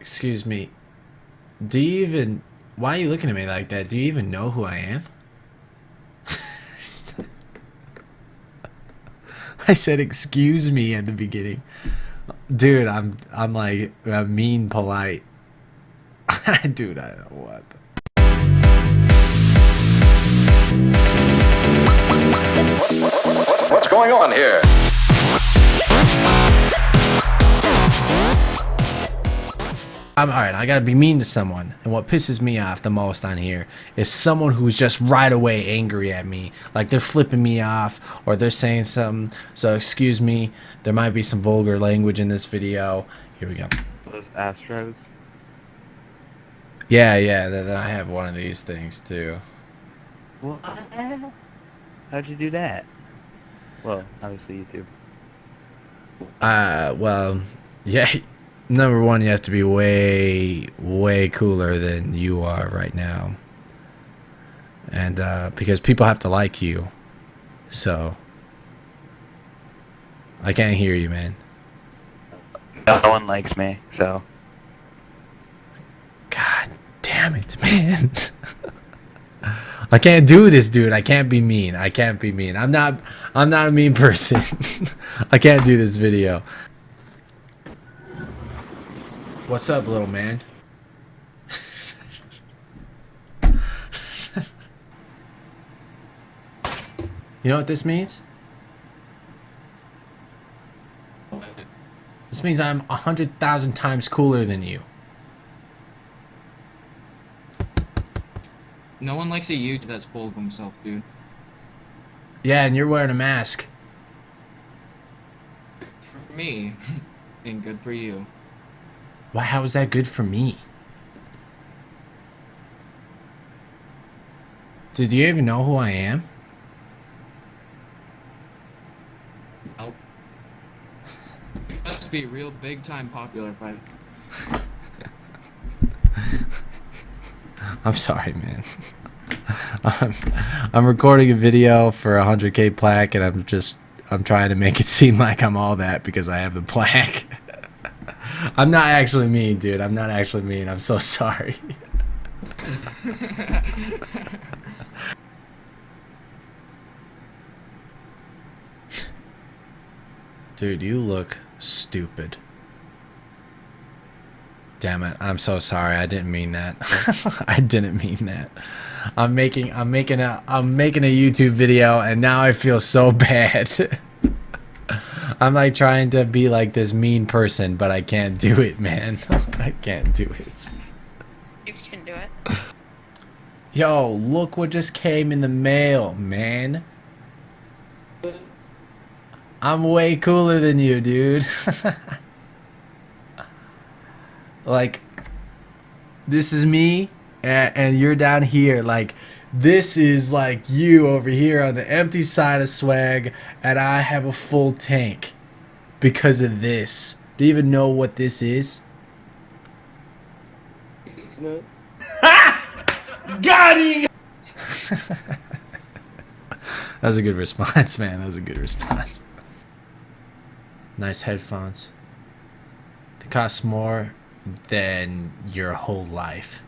Excuse me. Do you even... Why are you looking at me like that? Do you even know who I am? I said excuse me at the beginning. Dude, I'm like mean polite. Dude, I don't know what. What's going on here? I'm alright, I gotta be mean to someone. And what pisses me off the most on here is someone who's just right away angry at me. Like they're flipping me off or they're saying something. So excuse me, there might be some vulgar language in this video. Here we go. Those Astros. Yeah, then I have one of these things too. What? How'd you do that? Well, obviously YouTube. Well, yeah. Number one, you have to be way cooler than you are right now. And because people have to like you. So I can't hear you, man. No one likes me, so. God damn it, man. I can't do this, dude. I can't be mean. I can't be mean. I'm not a mean person. I can't do this video. What's up, little man? You know what this means? This means I'm 100,000 times cooler than you. No one likes a YouTuber that's full of himself, dude. Yeah, and you're wearing a mask. For me, and good for you. Why? How is that good for me? Did you even know who I am? Nope. You must be real big time popular if I... I'm sorry, man. I'm recording a video for a 100K plaque, and I'm trying to make it seem like I'm all that because I have the plaque. I'm not actually mean, dude. I'm not actually mean. I'm so sorry. Dude, you look stupid. Damn it. I'm so sorry. I didn't mean that. I didn't mean that. I'm making a YouTube video and now I feel so bad. I'm like trying to be like this mean person, but I can't do it, man. I can't do it. You can do it. Yo, look what just came in the mail, man. I'm way cooler than you, dude. Like, this is me, and you're down here. Like, this is like you over here on the empty side of swag, and I have a full tank because of this. Do you even know what this is? Got him! That was a good response, man. That was a good response. Nice headphones. They cost more than your whole life.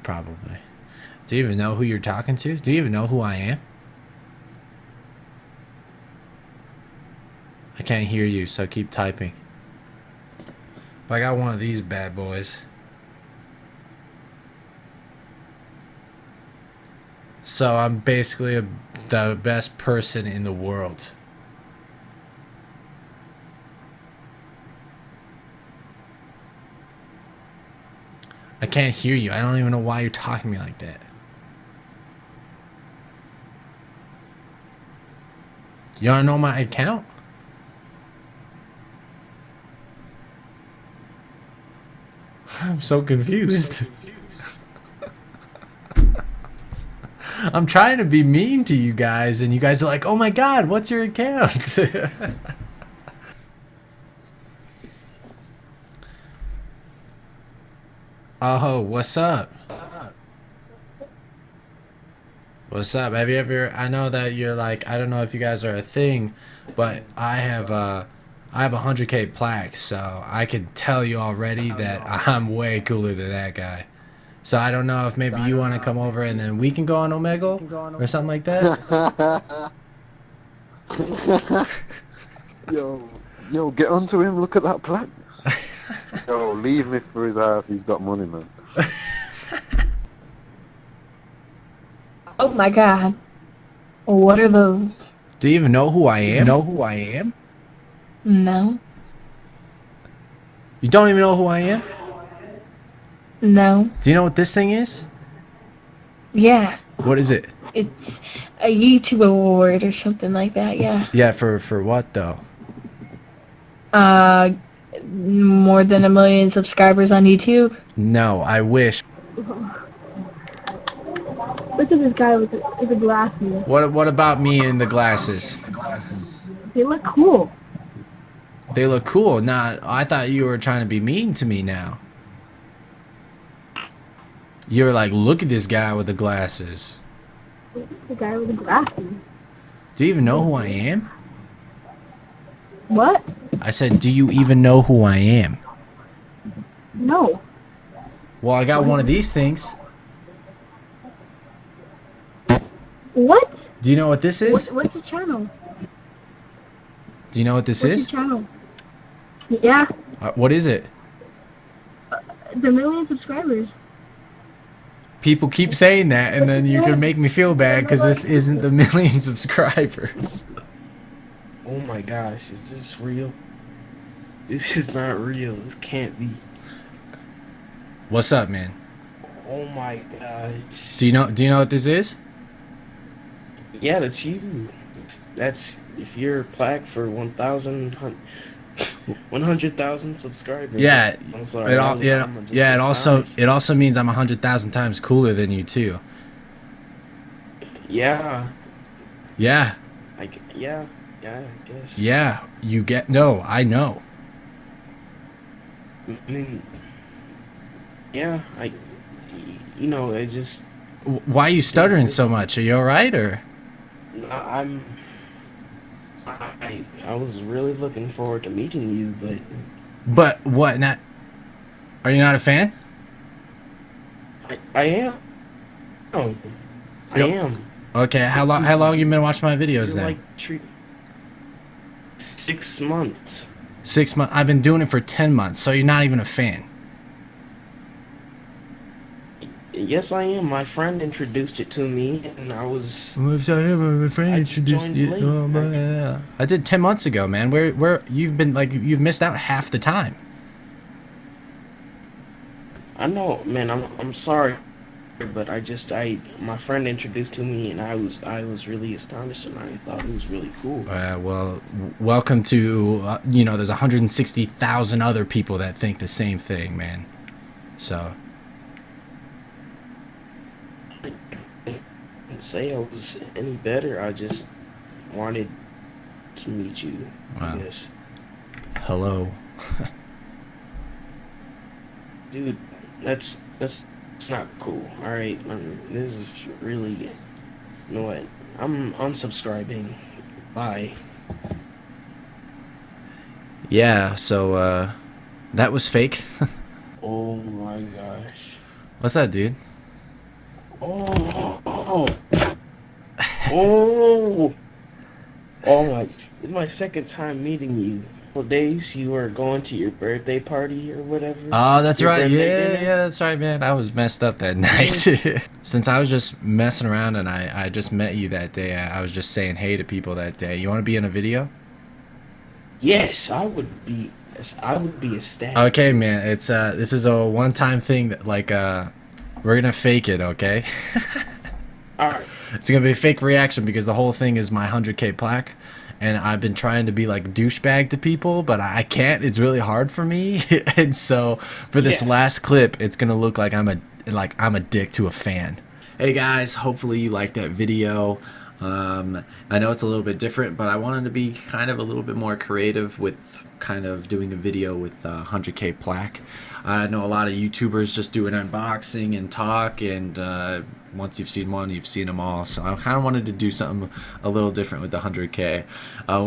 Probably. Do you even know who you're talking to? Do you even know who I am? I can't hear you, so keep typing. But I got one of these bad boys. So I'm basically the best person in the world. I can't hear you. I don't even know why you're talking to me like that. You wanna know my account? I'm so confused. I'm trying to be mean to you guys, and you guys are like, oh my god, what's your account? Oh, what's up? What's up? Have you ever? I know that you're like, I don't know if you guys are a thing, but I have 100K plaques, so I can tell you already that I'm way cooler than that guy. So I don't know if maybe you want to come over and then we can go on Omegle or something like that. Yo, get onto him. Look at that plaque. Yo, leave me for his ass. He's got money, man. Oh my god. What are those? Do you even know who I am? No. You don't even know who I am? No. Do you know what this thing is? Yeah. What is it? It's a YouTube award or something like that, yeah. Yeah, for what though? More than 1 million subscribers on YouTube. No, I wish. Look at this guy with the glasses. What about me and the glasses? They look cool. They look cool. Nah, I thought you were trying to be mean to me now. You're like, look at this guy with the glasses. The guy with the glasses. Do you even know who I am? What? I said, do you even know who I am? No. Well, I got one of these things. What? Do you know what this is? What's your channel? Do you know what this What's is? your channel? Yeah. What is it? The 1 million subscribers. People keep saying that, and then you can make me feel bad because this isn't the 1 million subscribers. Oh my gosh, is this real? This is not real. This can't be. What's up, man? Oh my gosh. Do you know what this is? Yeah, that's you. That's if you're a plaque for 100,000 subscribers. Yeah. I'm sorry. It all, yeah, I'm just yeah. astonished. It also means I'm 100,000 times cooler than you too. Yeah. Yeah. Yeah, I guess. Yeah. You get no. I know. I mean, yeah, you know, it just. Why are you stuttering so much? Are you all right or? I was really looking forward to meeting you, but. But what? Not? Are you not a fan? I am. Oh, I am. Okay. How long you been watching my videos You're then? like 6 months. 6 months. I've been doing it for 10 months, so you're not even a fan. Yes, I am. My friend introduced it to me, and I was. My friend I just introduced joined it. late. Oh, yeah. I did 10 months ago, man. Where you've been like you've missed out half the time. I know, man. I'm sorry, but my friend introduced to me, and I was really astonished, and I thought it was really cool. Well, welcome to there's 160,000 other people that think the same thing, man. So. I didn't say I was any better. I just wanted to meet you. Wow. I guess. Hello. Dude, that's not cool. All right, this is really. You know what? I'm unsubscribing. Bye. Yeah. So that was fake. Oh my gosh. What's that, dude? Oh my! It's my second time meeting you. Days you were going to your birthday party or whatever. Oh, that's Your right. birthday dinner? Yeah, that's right, man. I was messed up that night. Since I was just messing around and I just met you that day, I was just saying hey to people that day. You want to be in a video? Yes, I would be ecstatic. Okay, man. It's this is a one-time thing that we're gonna fake it, okay? All right. It's gonna be a fake reaction because the whole thing is my 100K plaque, and I've been trying to be like douchebag to people, but I can't. It's really hard for me, and so for this Yeah. last clip, it's gonna look like I'm a dick to a fan. Hey guys, hopefully you liked that video. I know it's a little bit different, but I wanted to be kind of a little bit more creative with kind of doing a video with 100K plaque. I know a lot of YouTubers just do an unboxing and talk and once you've seen one, you've seen them all. So I kind of wanted to do something a little different with the 100K.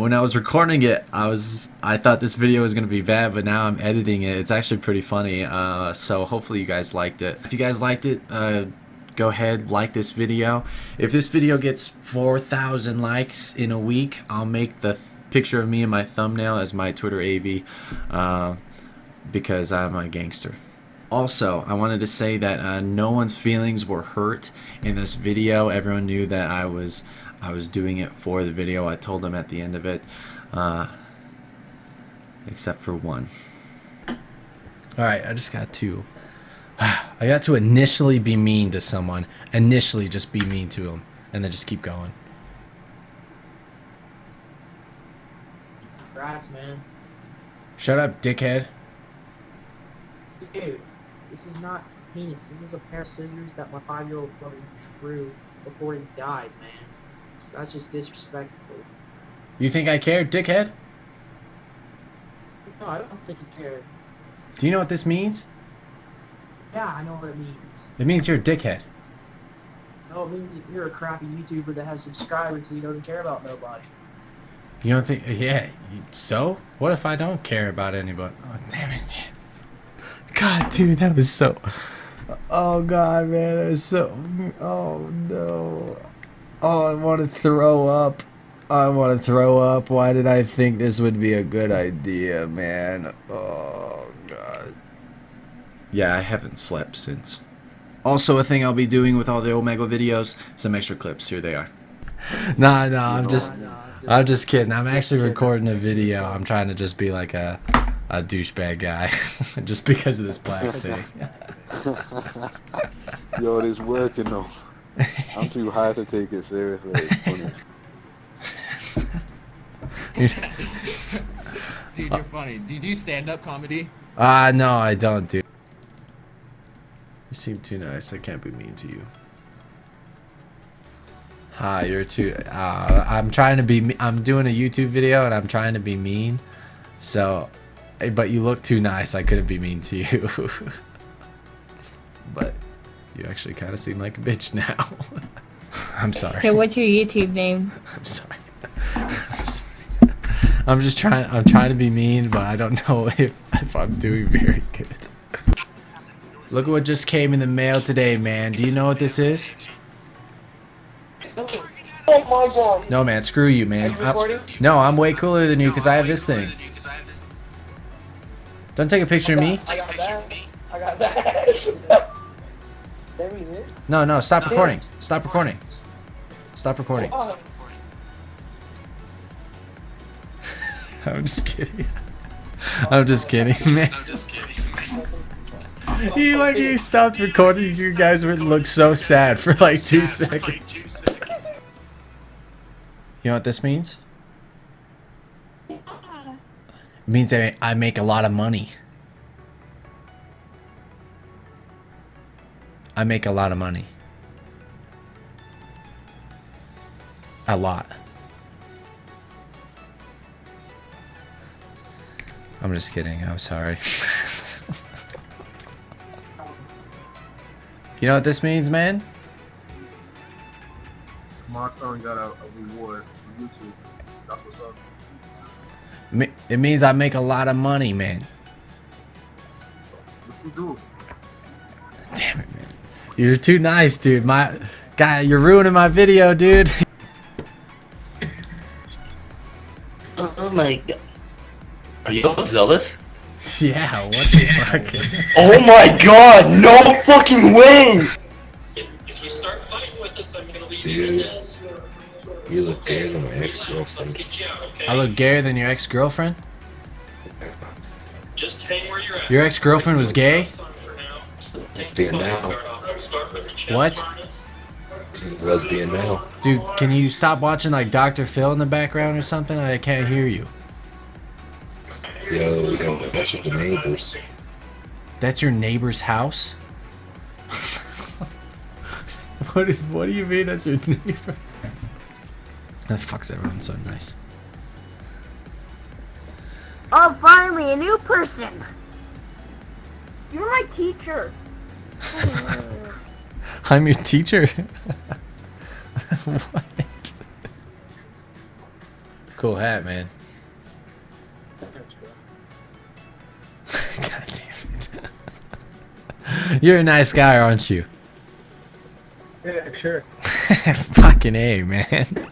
When I was recording it, I thought this video was gonna be bad, but now I'm editing it. It's actually pretty funny. So hopefully you guys liked it. If you guys liked it, go ahead, like this video. If this video gets 4,000 likes in a week, I'll make the picture of me in my thumbnail as my Twitter AV, because I'm a gangster. Also, I wanted to say that no one's feelings were hurt in this video. Everyone knew that I was doing it for the video. I told them at the end of it, except for one. All right, I got to initially be mean to someone. Initially, just be mean to them, and then just keep going. Congrats, man. Shut up, dickhead. Dude, this is not penis. This is a pair of scissors that my 5-year-old brother drew before he died, man. That's just disrespectful. You think I care, dickhead? No, I don't think you care. Do you know what this means? Yeah, I know what it means. It means you're a dickhead. No, it means you're a crappy YouTuber that has subscribers and he doesn't care about nobody. You don't think? Yeah. So? What if I don't care about anybody? Oh, damn it, man. God, dude, that was so... Oh, God, man, that was so... Oh, no. Oh, I want to throw up. I want to throw up. Why did I think this would be a good idea, man? Oh, God. Yeah, I haven't slept since. Also, a thing I'll be doing with all the Omegle videos, some extra clips. Here they are. Nah, I'm just kidding. I'm actually recording a video. I'm trying to just be like a douchebag guy, just because of this black thing. Yo, it is working though. I'm too high to take it seriously. It's funny. Dude, you're funny. Do you do stand-up comedy? No, I don't, dude. You seem too nice. I can't be mean to you. Hi, you're too... I'm trying to be... I'm doing a YouTube video and I'm trying to be mean. So... But you look too nice. I couldn't be mean to you. But you actually kind of seem like a bitch now. I'm sorry. Okay, what's your YouTube name? I'm sorry. I'm sorry. I'm just trying... I'm trying to be mean, but I don't know if I'm doing very good. Look at what just came in the mail today, man. Do you know what this is? Oh my god. No, man. Screw you, man. No, I'm way cooler than you because I have this thing. Don't take a picture of me. I got that. I got that. There he is. No. Stop recording. Stop recording. Stop recording. I'm just kidding. I'm just kidding, man. You stopped recording. You guys would look so sad for like 2 seconds. You know what this means? It means I make a lot of money. I make a lot of money. A lot. I'm just kidding. I'm sorry. You know what this means, man? My son got a reward from YouTube. That's what's up. It means I make a lot of money, man. What you do? Damn it, man. You're too nice, dude. My guy, you're ruining my video, dude. Oh my god. Are you oZealous? Yeah, what the fuck? Oh my god, no fucking way! If you start fighting with us, I'm gonna leave you in this. You look gayer than my ex-girlfriend. Let's get you out, okay? I look gayer than your ex-girlfriend? Just hang where you're at. Your ex-girlfriend was gay? Lesbian now. What? Lesbian now. Dude, can you stop watching like Dr. Phil in the background or something? I can't hear you. Yo, that's just the neighbors. That's your neighbor's house? What do you mean that's your neighbor? The fuck's everyone so nice? Oh, finally, a new person! You're my teacher! I'm your teacher. What? Cool hat, man. God damn it. You're a nice guy, aren't you? Yeah, sure. Fucking A, man.